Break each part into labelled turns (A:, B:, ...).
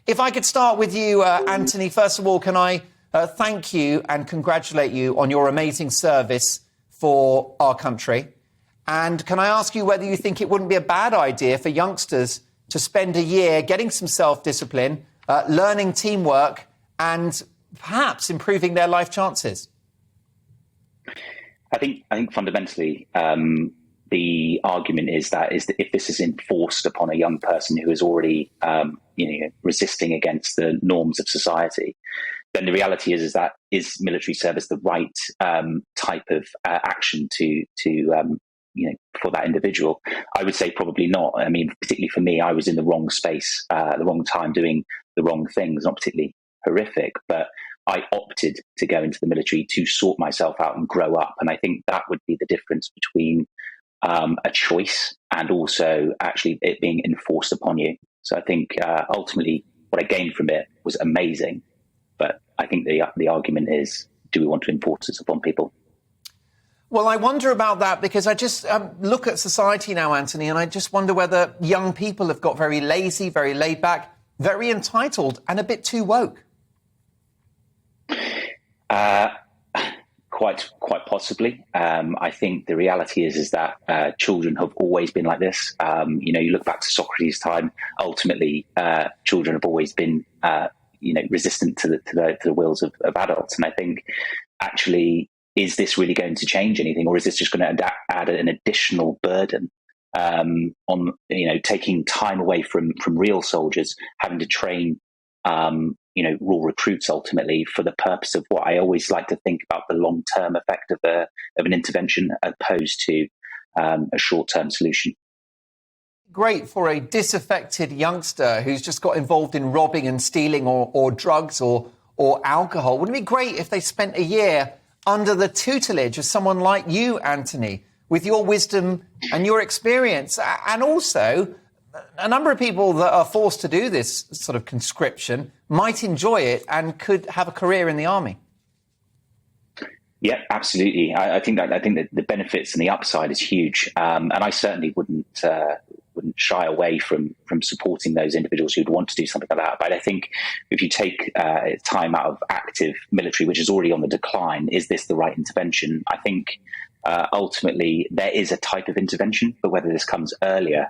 A: If I could start with you, Antony, first of all, can I thank you and congratulate you on your amazing service for our country? And can I ask you whether you think it wouldn't be a bad idea for youngsters to spend a year getting some self-discipline, learning teamwork, and perhaps improving their life chances?
B: I think fundamentally, the argument is that if this is enforced upon a young person who is already, resisting against the norms of society, then the reality is that is military service the right type of action to for that individual? I would say probably not. I mean, particularly for me, I was in the wrong space, the wrong time, doing the wrong things. Not particularly horrific, but I opted to go into the military to sort myself out and grow up. And I think that would be the difference between a choice and also actually it being enforced upon you. So I think ultimately what I gained from it was amazing. But I think the argument is, do we want to enforce this upon people?
A: Well, I wonder about that because I just look at society now, Antony, and I just wonder whether young people have got very lazy, very laid back, very entitled and a bit too woke.
B: Quite possibly. I think the reality is that children have always been like this. You look back to Socrates' time. Ultimately, children have always been, resistant to the wills of adults. And I think, actually, is this really going to change anything, or is this just going to add an additional burden on taking time away from real soldiers, having to train raw recruits ultimately for the purpose of what I always like to think about the long-term effect of an intervention opposed to a short-term solution.
A: Great for a disaffected youngster who's just got involved in robbing and stealing or drugs or alcohol. Wouldn't it be great if they spent a year under the tutelage of someone like you, Antony, with your wisdom and your experience? And also, a number of people that are forced to do this sort of conscription might enjoy it and could have a career in the army.
B: Yeah, absolutely. I think that the benefits and the upside is huge, and I certainly wouldn't shy away from supporting those individuals who'd want to do something like that. But I think if you take time out of active military, which is already on the decline, is this the right intervention? I think ultimately there is a type of intervention, but whether this comes earlier,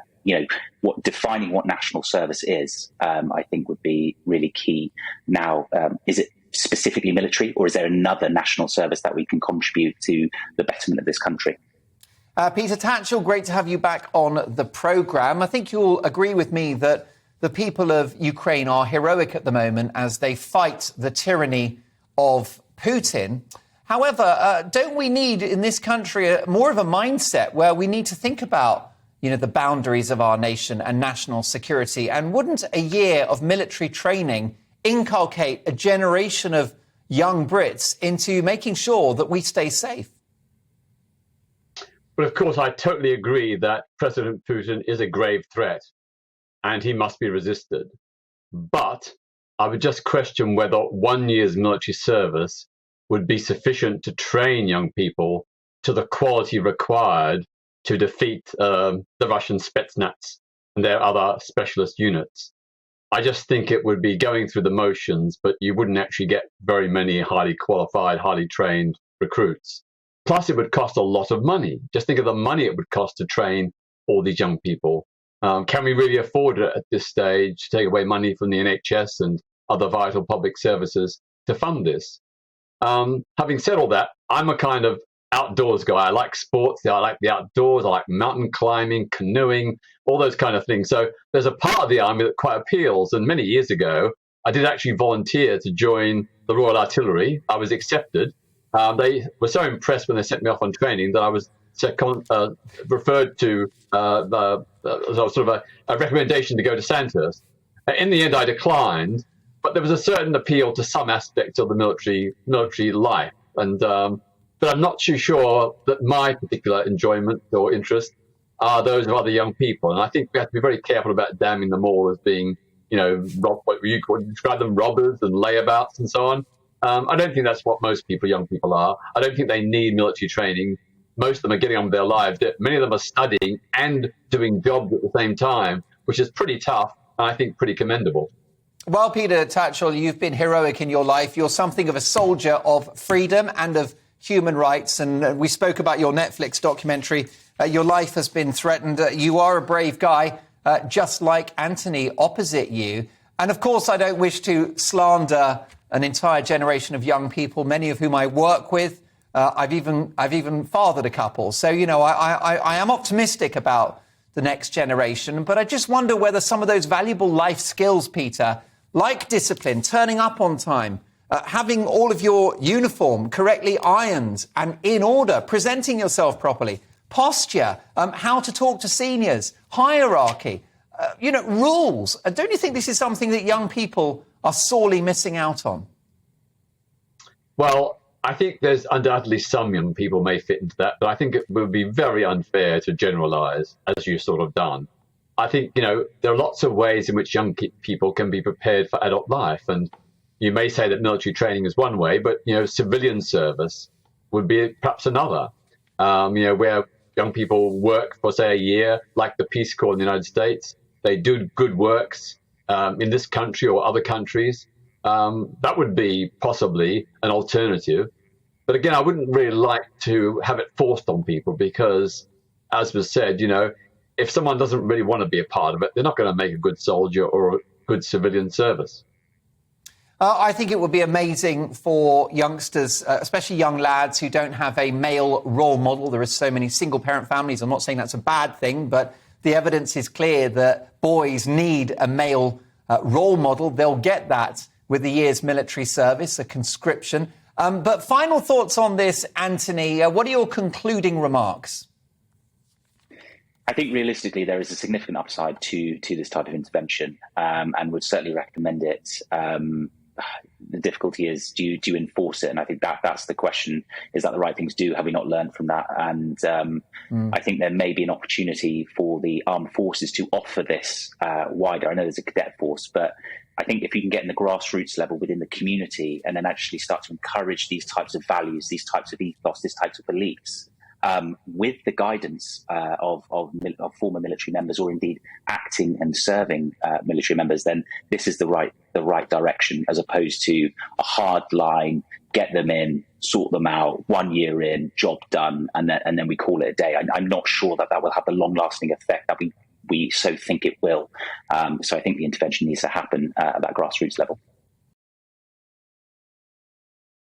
B: defining what national service is, I think would be really key. Now, is it specifically military, or is there another national service that we can contribute to the betterment of this country?
A: Peter Tatchell, great to have you back on the programme. I think you'll agree with me that the people of Ukraine are heroic at the moment as they fight the tyranny of Putin. However, don't we need in this country more of a mindset where we need to think about, the boundaries of our nation and national security? And wouldn't a year of military training inculcate a generation of young Brits into making sure that we stay safe?
C: Well, of course, I totally agree that President Putin is a grave threat and he must be resisted. But I would just question whether 1 year's military service would be sufficient to train young people to the quality required to defeat the Russian Spetsnaz and their other specialist units. I just think it would be going through the motions, but you wouldn't actually get very many highly qualified, highly trained recruits. Plus, it would cost a lot of money. Just think of the money it would cost to train all these young people. Can we really afford it at this stage to take away money from the NHS and other vital public services to fund this? Having said all that, I'm a kind of outdoors guy. I like sports. I like the outdoors. I like mountain climbing, canoeing, all those kind of things. So there's a part of the army that quite appeals. And many years ago, I did actually volunteer to join the Royal Artillery. I was accepted. They were so impressed when they sent me off on training that I was referred to sort of a recommendation to go to Sandhurst. In the end, I declined, but there was a certain appeal to some aspects of the military life. And but I'm not too sure that my particular enjoyment or interest are those of other young people. And I think we have to be very careful about damning them all as being, what you could describe them, robbers and layabouts and so on. I don't think that's what most young people are. I don't think they need military training. Most of them are getting on with their lives. Many of them are studying and doing jobs at the same time, which is pretty tough and I think pretty commendable.
A: Well, Peter Tatchell, you've been heroic in your life. You're something of a soldier of freedom and of human rights. And we spoke about your Netflix documentary. Your life has been threatened. You are a brave guy, just like Antony opposite you. And of course, I don't wish to slander an entire generation of young people, many of whom I work with. I've even fathered a couple. So, you know, I am optimistic about the next generation. But I just wonder whether some of those valuable life skills, Peter, like discipline, turning up on time, having all of your uniform correctly ironed and in order, presenting yourself properly, posture, how to talk to seniors, hierarchy, rules. Don't you think this is something that young people are sorely missing out on?
C: Well, I think there's undoubtedly some young people may fit into that, but I think it would be very unfair to generalize, as you've sort of done. I think, there are lots of ways in which young people can be prepared for adult life. And you may say that military training is one way, but, civilian service would be perhaps another, where young people work for, say, a year, like the Peace Corps in the United States. They do good works in this country or other countries. That would be possibly an alternative. But again, I wouldn't really like to have it forced on people because, as was said, if someone doesn't really want to be a part of it, they're not going to make a good soldier or a good civilian service.
A: I think it would be amazing for youngsters, especially young lads who don't have a male role model. There are so many single-parent families. I'm not saying that's a bad thing, but the evidence is clear that boys need a male role model. They'll get that with a year's military service, a conscription. But final thoughts on this, Antony. What are your concluding remarks?
B: I think realistically there is a significant upside to this type of intervention, and would certainly recommend it. The difficulty is, do you enforce it? And I think that's the question. Is that the right thing to do? Have we not learned from that? And I think there may be an opportunity for the armed forces to offer this wider. I know there's a cadet force, but I think if you can get in the grassroots level within the community and then actually start to encourage these types of values, these types of ethos, these types of beliefs, with the guidance of former military members or indeed acting and serving military members, then this is the right direction, as opposed to a hard line, get them in, sort them out, 1 year in, job done, and then we call it a day. I'm not sure that will have the long-lasting effect that we so think it will. So I think the intervention needs to happen at that grassroots level.